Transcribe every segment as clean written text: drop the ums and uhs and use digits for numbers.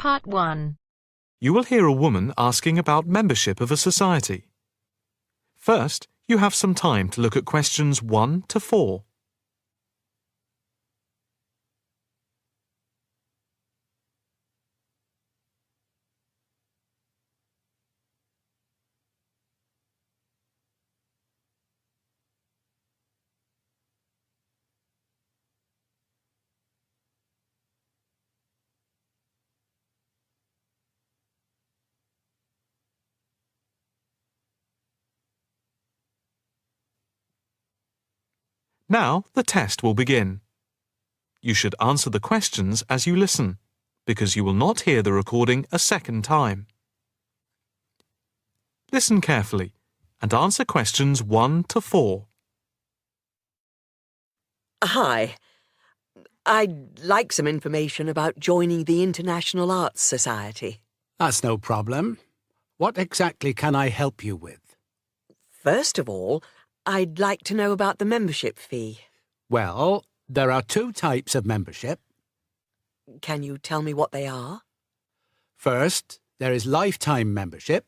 Part 1. You will hear a woman asking about membership of a society. First, you have some time to look at questions 1 to 4. Now the test will begin. You should answer the questions as you listen, because you will not hear the recording a second time. Listen carefully and answer questions 1 to 4. Hi. I'd like some information about joining the International Arts Society. That's no problem. What exactly can I help you with? First of all, I'd like to know about the membership fee. Well, there are 2 types of membership. Can you tell me what they are? First, there is lifetime membership,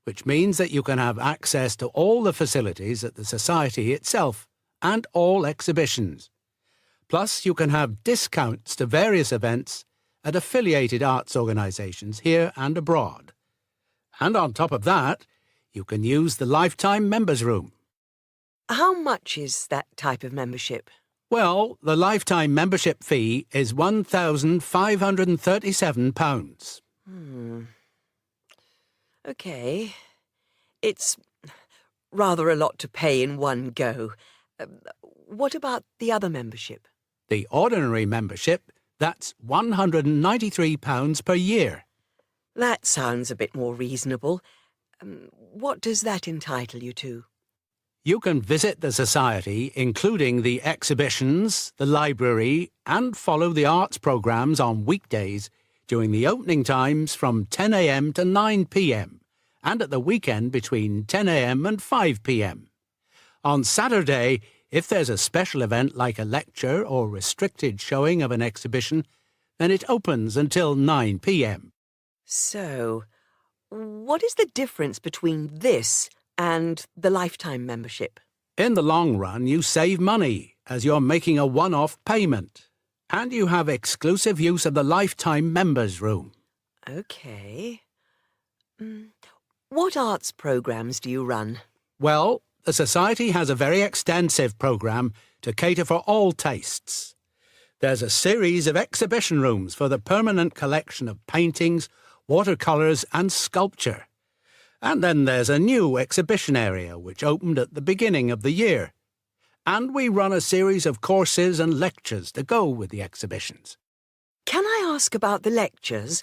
which means that you can have access to all the facilities at the Society itself and all exhibitions. Plus, you can have discounts to various events at affiliated arts organisations here and abroad. And on top of that, you can use the lifetime members' room. How much is that type of membership? Well, the lifetime membership fee is £1,537. OK. It's rather a lot to pay in one go. What about the other membership? The ordinary membership, that's £193 per year. That sounds a bit more reasonable. What does that entitle you to? You can visit the Society, including the exhibitions, the library, and follow the arts programmes on weekdays during the opening times from 10 a.m. to 9 p.m. and at the weekend between 10 a.m. and 5 p.m. On Saturday, if there's a special event like a lecture or restricted showing of an exhibition, then it opens until 9 p.m. So, what is the difference between this and the lifetime membership? In the long run, you save money as you're making a one-off payment, and you have exclusive use of the lifetime members' room. OK. What arts programmes do you run? Well, the Society has a very extensive programme to cater for all tastes. There's a series of exhibition rooms for the permanent collection of paintings, watercolours and sculpture. And then there's a new exhibition area which opened at the beginning of the year. And we run a series of courses and lectures to go with the exhibitions. Can I ask about the lectures?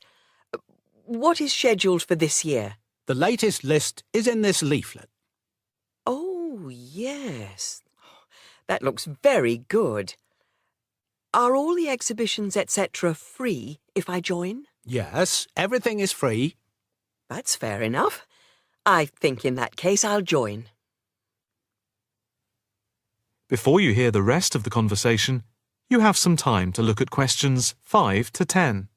What is scheduled for this year? The latest list is in this leaflet. Oh, yes. That looks very good. Are all the exhibitions, etc., free if I join? Yes, everything is free. That's fair enough. I think in that case I'll join. Before you hear the rest of the conversation, you have some time to look at questions 5 to 10.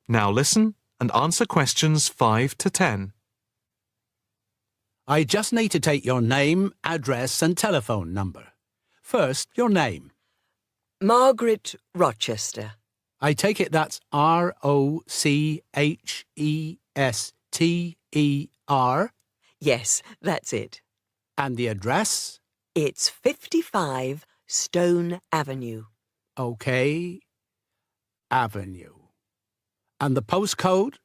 Now listen and answer questions 5 to 10. I just need to take your name, address and telephone number. First, your name. Margaret Rochester. I take it that's R-O-C-H-E-S-T-E-R. Yes, that's it. And the address? It's 55 Stone Avenue. OK. Avenue. And the postcode?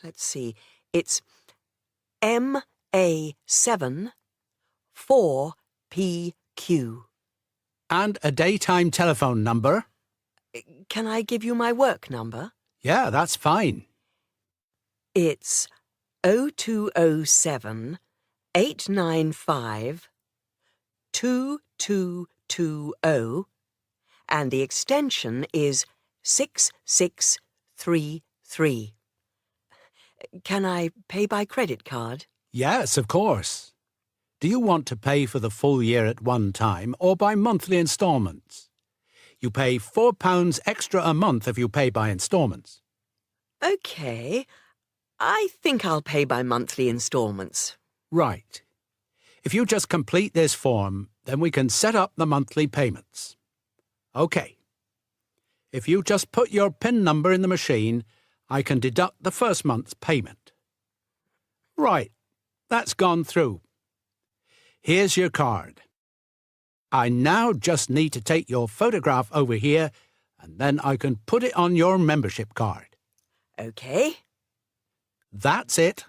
Let's see. It's MA7 4PQ. And a daytime telephone number? Can I give you my work number? Yeah, that's fine. It's 0207 895 2220 and the extension is 6633. Can I pay by credit card? Yes, of course. Do you want to pay for the full year at one time or by monthly instalments? You pay £4 extra a month if you pay by instalments. OK. I think I'll pay by monthly instalments. Right. If you just complete this form, then we can set up the monthly payments. OK. If you just put your PIN number in the machine, I can deduct the first month's payment. Right. That's gone through. Here's your card. I now just need to take your photograph over here, and then I can put it on your membership card. OK. That's it.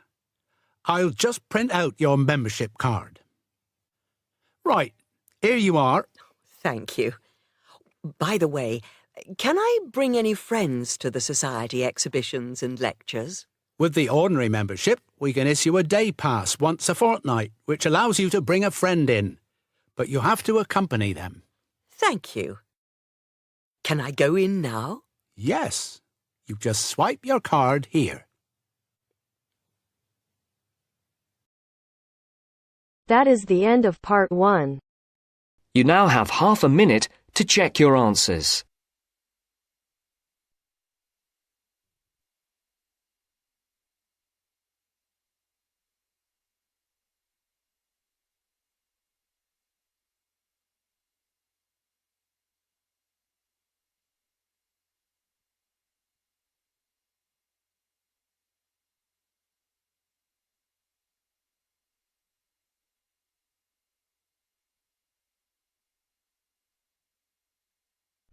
I'll just print out your membership card. Right, here you are. Thank you. By the way, can I bring any friends to the Society exhibitions and lectures? With the ordinary membership, we can issue a day pass once a fortnight, which allows you to bring a friend in. But you have to accompany them. Thank you. Can I go in now? Yes. You just swipe your card here. That is the end of part 1. You now have half a minute to check your answers.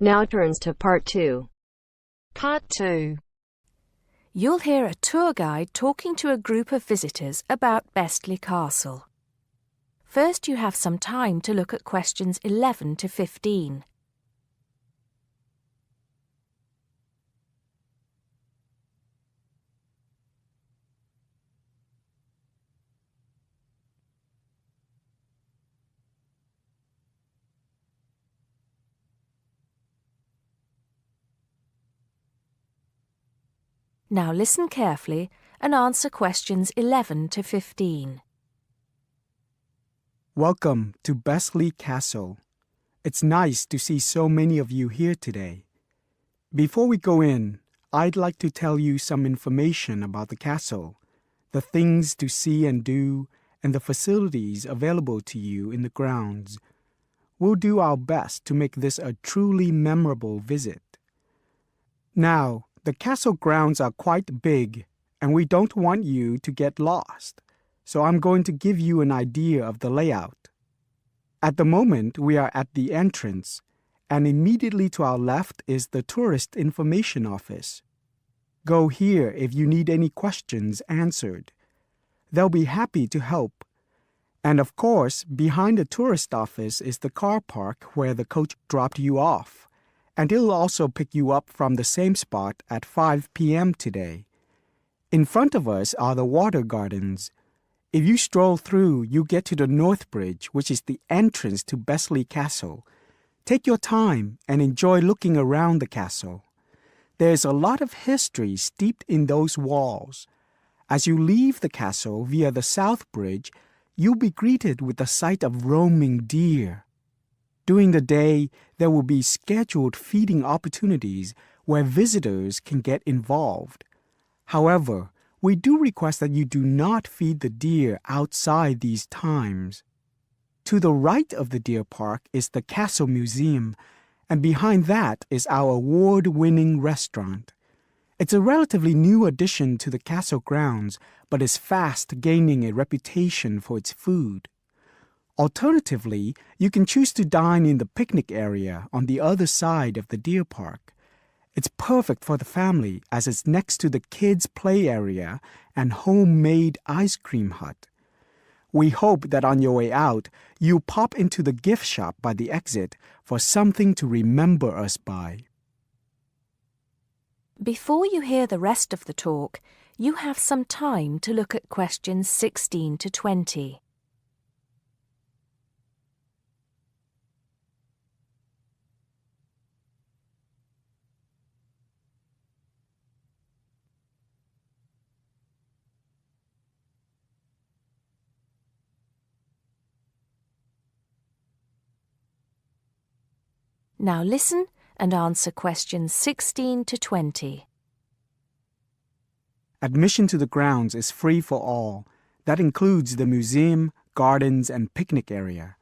Now turns to part 2. Part 2. You'll hear a tour guide talking to a group of visitors about Bestley Castle. First, you have some time to look at questions 11 to 15. Now listen carefully and answer questions 11 to 15. Welcome to Bestley Castle. It's nice to see so many of you here today. Before we go in, I'd like to tell you some information about the castle, the things to see and do, and the facilities available to you in the grounds. We'll do our best to make this a truly memorable visit. Now, the castle grounds are quite big, and we don't want you to get lost, so I'm going to give you an idea of the layout. At the moment, we are at the entrance, and immediately to our left is the Tourist Information Office. Go here if you need any questions answered. They'll be happy to help. And of course, behind the tourist office is the car park where the coach dropped you off. And it'll also pick you up from the same spot at 5 p.m. today. In front of us are the water gardens. If you stroll through, you get to the North Bridge, which is the entrance to Bestley Castle. Take your time and enjoy looking around the castle. There's a lot of history steeped in those walls. As you leave the castle via the South Bridge, you'll be greeted with the sight of roaming deer. During the day, there will be scheduled feeding opportunities where visitors can get involved. However, we do request that you do not feed the deer outside these times. To the right of the deer park is the Castle Museum, and behind that is our award-winning restaurant. It's a relatively new addition to the castle grounds, but is fast gaining a reputation for its food. Alternatively, you can choose to dine in the picnic area on the other side of the deer park. It's perfect for the family as it's next to the kids' play area and homemade ice cream hut. We hope that on your way out, you'll pop into the gift shop by the exit for something to remember us by. Before you hear the rest of the talk, you have some time to look at questions 16 to 20. Now listen and answer questions 16 to 20. Admission to the grounds is free for all. That includes the museum, gardens, and picnic area.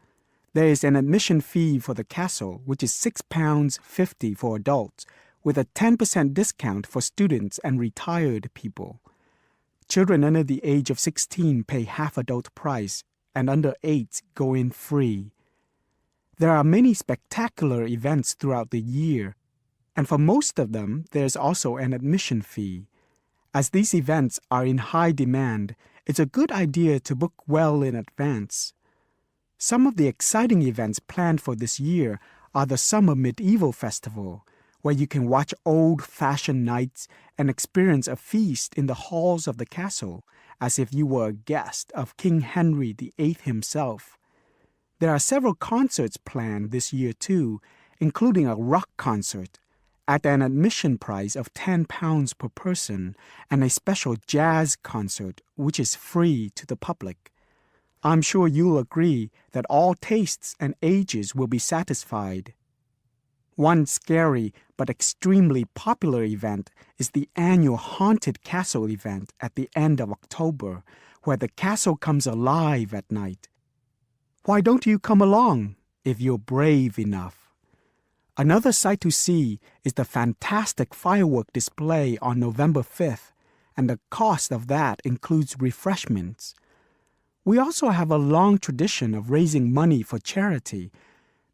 There is an admission fee for the castle, which is £6.50 for adults, with a 10% discount for students and retired people. Children under the age of 16 pay half adult price, and under 8 go in free. There are many spectacular events throughout the year, and for most of them, there's also an admission fee. As these events are in high demand, it's a good idea to book well in advance. Some of the exciting events planned for this year are the Summer Medieval Festival, where you can watch old-fashioned nights and experience a feast in the halls of the castle, as if you were a guest of King Henry VIII himself. There are several concerts planned this year too, including a rock concert at an admission price of £10 per person and a special jazz concert which is free to the public. I'm sure you'll agree that all tastes and ages will be satisfied. One scary but extremely popular event is the annual Haunted Castle event at the end of October, where the castle comes alive at night. Why don't you come along if you're brave enough? Another sight to see is the fantastic firework display on November 5th, and the cost of that includes refreshments. We also have a long tradition of raising money for charity.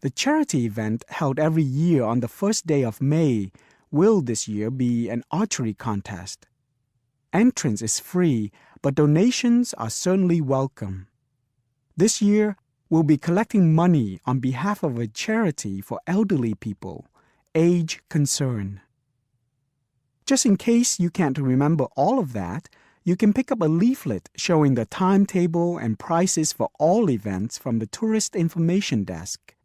The charity event held every year on the first day of May will this year be an archery contest. Entrance is free, but donations are certainly welcome. This year, we'll be collecting money on behalf of a charity for elderly people, Age Concern. Just in case you can't remember all of that, you can pick up a leaflet showing the timetable and prices for all events from the Tourist Information Desk.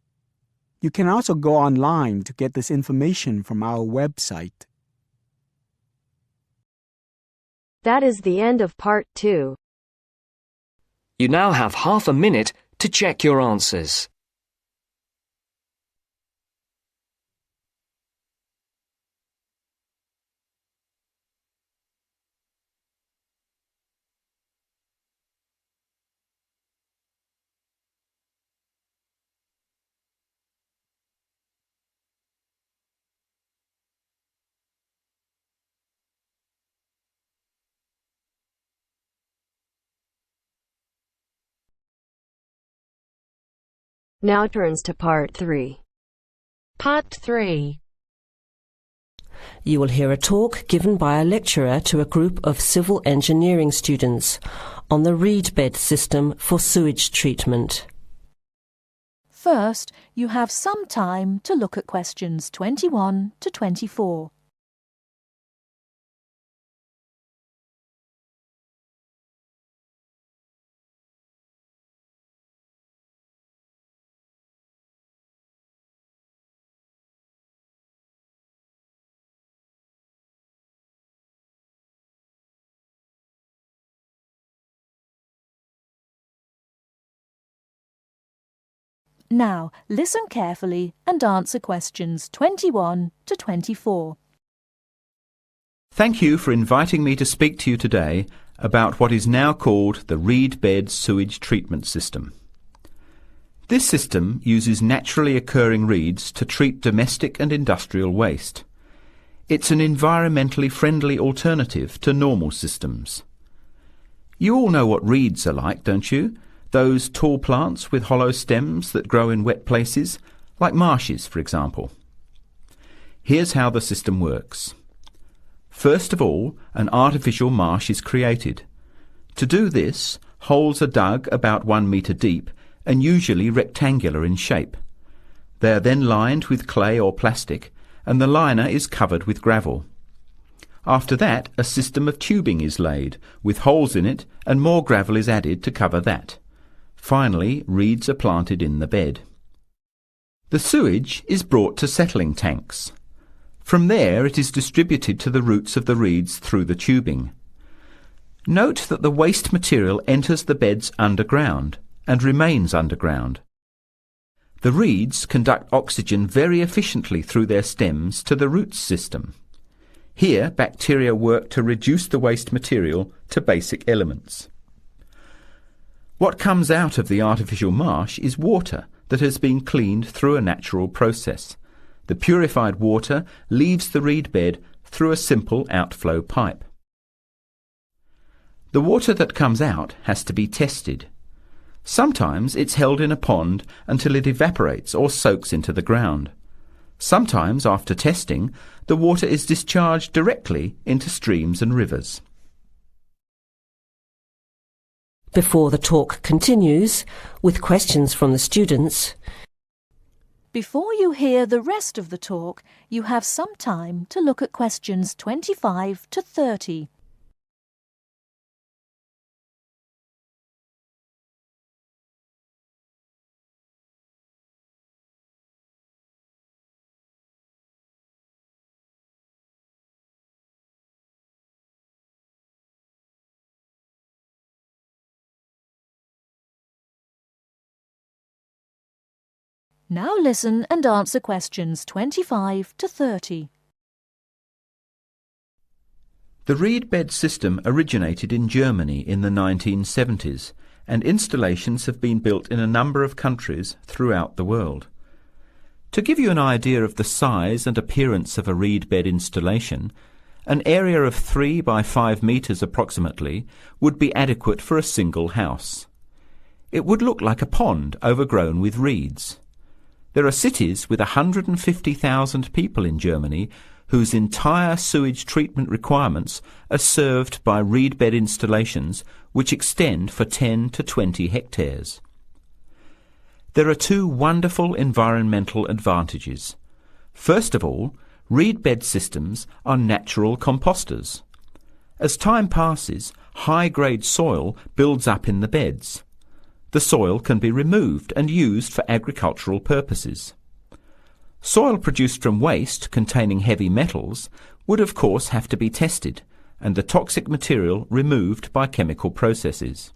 You can also go online to get this information from our website. That is the end of part 2. You now have half a minute to check your answers. Now turns to part 3. Part 3. You will hear a talk given by a lecturer to a group of civil engineering students on the reed bed system for sewage treatment. First, you have some time to look at questions 21 to 24. Now, listen carefully and answer questions 21 to 24. Thank you for inviting me to speak to you today about what is now called the reed bed sewage treatment system. This system uses naturally occurring reeds to treat domestic and industrial waste. It's an environmentally friendly alternative to normal systems. You all know what reeds are like, don't you? Those tall plants with hollow stems that grow in wet places, like marshes, for example. Here's how the system works. First of all, an artificial marsh is created. To do this, holes are dug about 1 metre deep and usually rectangular in shape. They are then lined with clay or plastic, and the liner is covered with gravel. After that, a system of tubing is laid, with holes in it, and more gravel is added to cover that. Finally, reeds are planted in the bed. The sewage is brought to settling tanks. From there it is distributed to the roots of the reeds through the tubing. Note that the waste material enters the beds underground and remains underground. The reeds conduct oxygen very efficiently through their stems to the roots system. Here, bacteria work to reduce the waste material to basic elements. What comes out of the artificial marsh is water that has been cleaned through a natural process. The purified water leaves the reed bed through a simple outflow pipe. The water that comes out has to be tested. Sometimes it's held in a pond until it evaporates or soaks into the ground. Sometimes, after testing, the water is discharged directly into streams and rivers. Before the talk continues, with questions from the students, before you hear the rest of the talk, you have some time to look at questions 25 to 30. Now listen and answer questions 25 to 30. The reed bed system originated in Germany in the 1970s, and installations have been built in a number of countries throughout the world. To give you an idea of the size and appearance of a reed bed installation, an area of 3 by 5 metres approximately would be adequate for a single house. It would look like a pond overgrown with reeds. There are cities with 150,000 people in Germany whose entire sewage treatment requirements are served by reed bed installations which extend for 10 to 20 hectares. There are two wonderful environmental advantages. First of all, reed bed systems are natural composters. As time passes, high-grade soil builds up in the beds. The soil can be removed and used for agricultural purposes. Soil produced from waste containing heavy metals would of course have to be tested and the toxic material removed by chemical processes.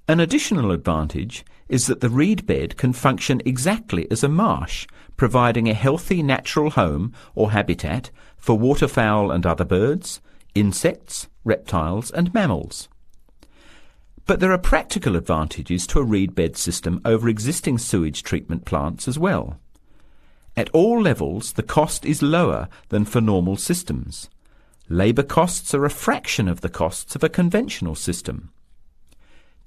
An additional advantage is that the reed bed can function exactly as a marsh, providing a healthy natural home or habitat for waterfowl and other birds, insects, reptiles and mammals. But there are practical advantages to a reed bed system over existing sewage treatment plants as well. At all levels, the cost is lower than for normal systems. Labour costs are a fraction of the costs of a conventional system.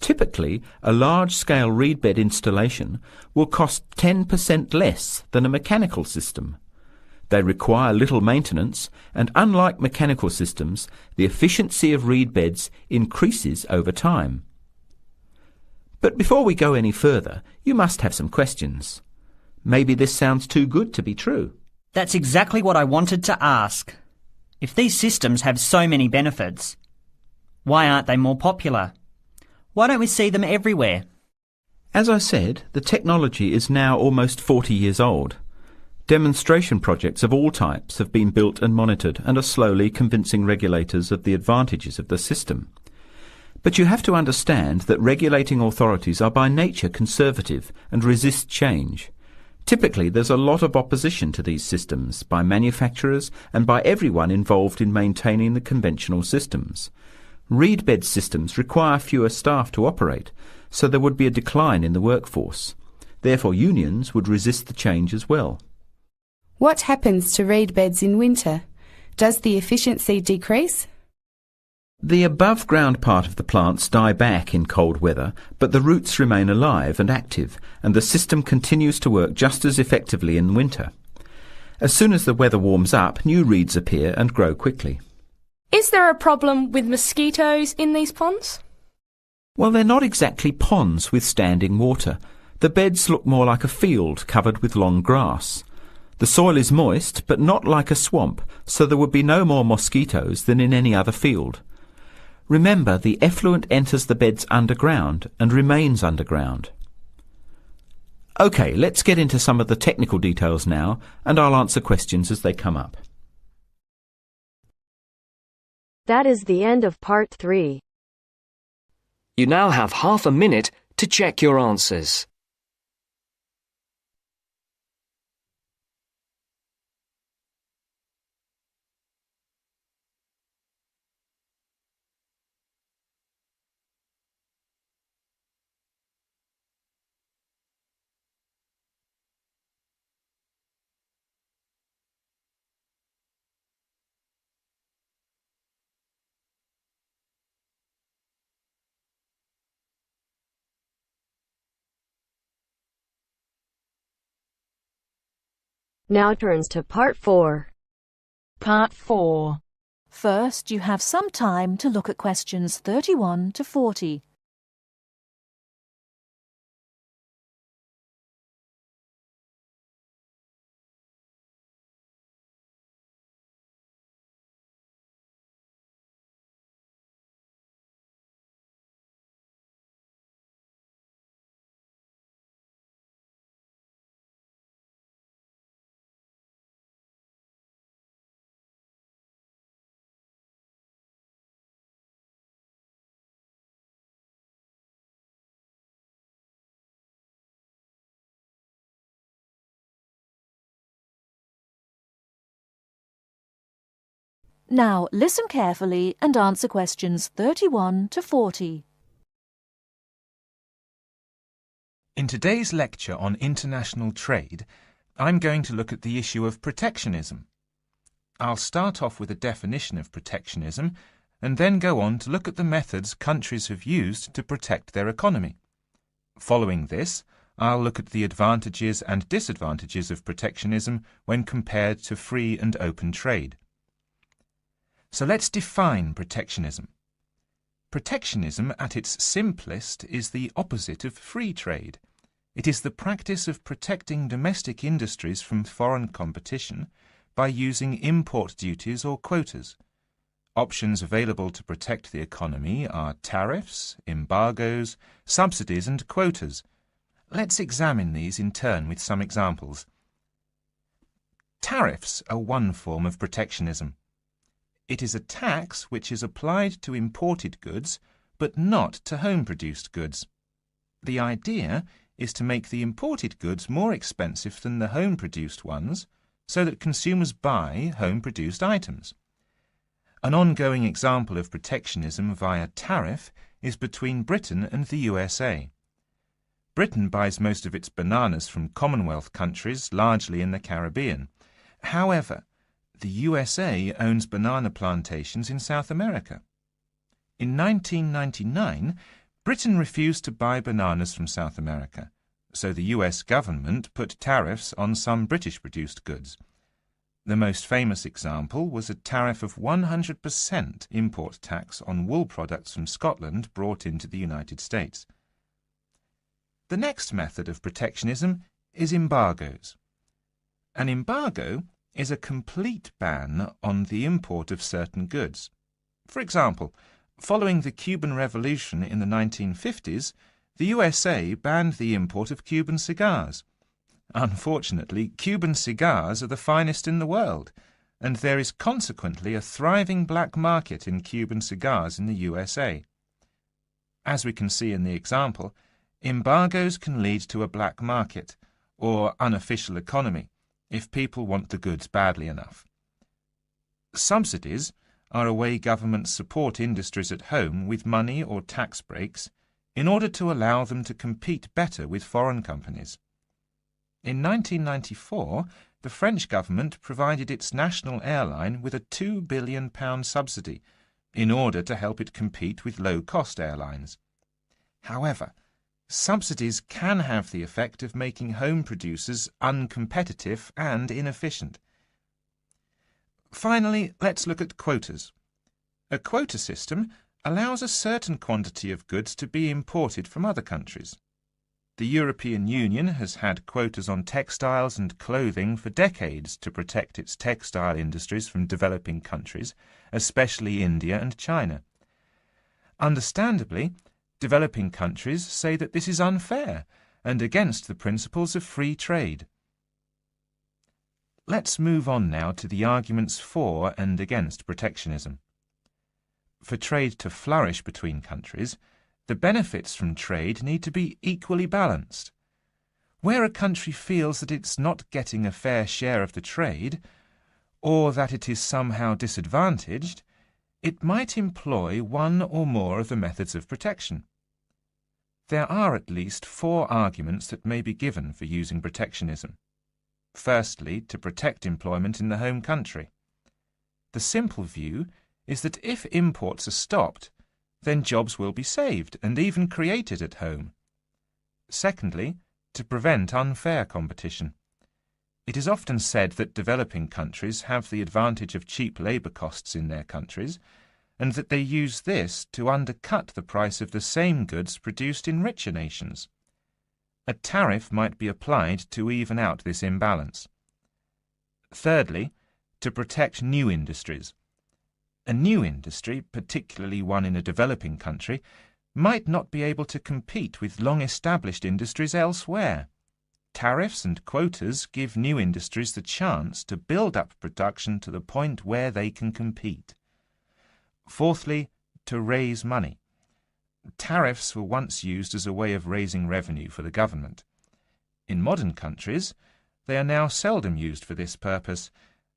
Typically, a large-scale reed bed installation will cost 10% less than a mechanical system. They require little maintenance, and unlike mechanical systems, the efficiency of reed beds increases over time. But before we go any further, you must have some questions. Maybe this sounds too good to be true. That's exactly what I wanted to ask. If these systems have so many benefits, why aren't they more popular? Why don't we see them everywhere? As I said, the technology is now almost 40 years old. Demonstration projects of all types have been built and monitored and are slowly convincing regulators of the advantages of the system. But you have to understand that regulating authorities are by nature conservative and resist change. Typically, there's a lot of opposition to these systems by manufacturers and by everyone involved in maintaining the conventional systems. Reed bed systems require fewer staff to operate, so there would be a decline in the workforce. Therefore, unions would resist the change as well. What happens to reed beds in winter? Does the efficiency decrease? The above-ground part of the plants die back in cold weather, but the roots remain alive and active, and the system continues to work just as effectively in winter. As soon as the weather warms up, new reeds appear and grow quickly. Is there a problem with mosquitoes in these ponds? Well, they're not exactly ponds with standing water. The beds look more like a field covered with long grass. The soil is moist, but not like a swamp, so there would be no more mosquitoes than in any other field. Remember, the effluent enters the beds underground and remains underground. OK, let's get into some of the technical details now, and I'll answer questions as they come up. That is the end of part 3. You now have half a minute to check your answers. Now turns to part 4. Part 4. First, you have some time to look at questions 31 to 40. Now listen carefully and answer questions 31 to 40. In today's lecture on international trade, I'm going to look at the issue of protectionism. I'll start off with a definition of protectionism and then go on to look at the methods countries have used to protect their economy. Following this, I'll look at the advantages and disadvantages of protectionism when compared to free and open trade. So let's define protectionism. Protectionism, at its simplest, is the opposite of free trade. It is the practice of protecting domestic industries from foreign competition by using import duties or quotas. Options available to protect the economy are tariffs, embargoes, subsidies and quotas. Let's examine these in turn with some examples. Tariffs are one form of protectionism. It is a tax which is applied to imported goods, but not to home-produced goods. The idea is to make the imported goods more expensive than the home-produced ones, so that consumers buy home-produced items. An ongoing example of protectionism via tariff is between Britain and the USA. Britain buys most of its bananas from Commonwealth countries, largely in the Caribbean. However, the USA owns banana plantations in South America. In 1999, Britain refused to buy bananas from South America, so the US government put tariffs on some British-produced goods. The most famous example was a tariff of 100% import tax on wool products from Scotland brought into the United States. The next method of protectionism is embargoes. An embargo is a complete ban on the import of certain goods. For example, following the Cuban Revolution in the 1950s, the USA banned the import of Cuban cigars. Unfortunately, Cuban cigars are the finest in the world, and there is consequently a thriving black market in Cuban cigars in the USA. As we can see in the example, embargoes can lead to a black market, or unofficial economy, if people want the goods badly enough. Subsidies are a way governments support industries at home with money or tax breaks in order to allow them to compete better with foreign companies. In 1994, the French government provided its national airline with a £2 billion subsidy in order to help it compete with low-cost airlines. However, subsidies can have the effect of making home producers uncompetitive and inefficient. Finally, let's look at quotas. A quota system allows a certain quantity of goods to be imported from other countries. The European Union has had quotas on textiles and clothing for decades to protect its textile industries from developing countries, especially India and China. Understandably, developing countries say that this is unfair and against the principles of free trade. Let's move on now to the arguments for and against protectionism. For trade to flourish between countries, the benefits from trade need to be equally balanced. Where a country feels that it's not getting a fair share of the trade, or that it is somehow disadvantaged, it might employ one or more of the methods of protection. There are at least 4 arguments that may be given for using protectionism. Firstly, to protect employment in the home country. The simple view is that if imports are stopped, then jobs will be saved and even created at home. Secondly, to prevent unfair competition. It is often said that developing countries have the advantage of cheap labour costs in their countries, and that they use this to undercut the price of the same goods produced in richer nations. A tariff might be applied to even out this imbalance. Thirdly, to protect new industries. A new industry, particularly one in a developing country, might not be able to compete with long-established industries elsewhere. Tariffs and quotas give new industries the chance to build up production to the point where they can compete. Fourthly, to raise money. Tariffs were once used as a way of raising revenue for the government. In modern countries, they are now seldom used for this purpose,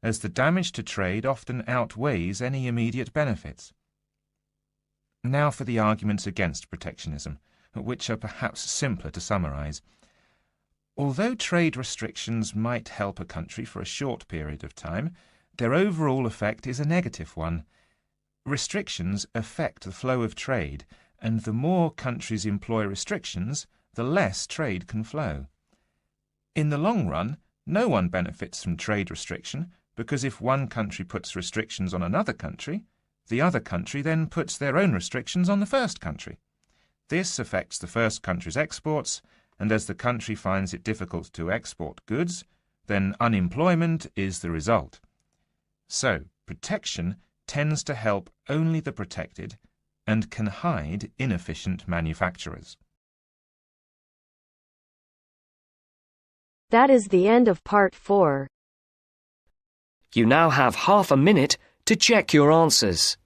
as the damage to trade often outweighs any immediate benefits. Now for the arguments against protectionism, which are perhaps simpler to summarize. Although trade restrictions might help a country for a short period of time, their overall effect is a negative one. Restrictions affect the flow of trade, and the more countries employ restrictions, the less trade can flow. In the long run, no one benefits from trade restriction, because if one country puts restrictions on another country, the other country then puts their own restrictions on the first country. This affects the first country's exports, and as the country finds it difficult to export goods, then unemployment is the result. So, protection tends to help only the protected and can hide inefficient manufacturers. That is the end of part 4. You now have half a minute to check your answers.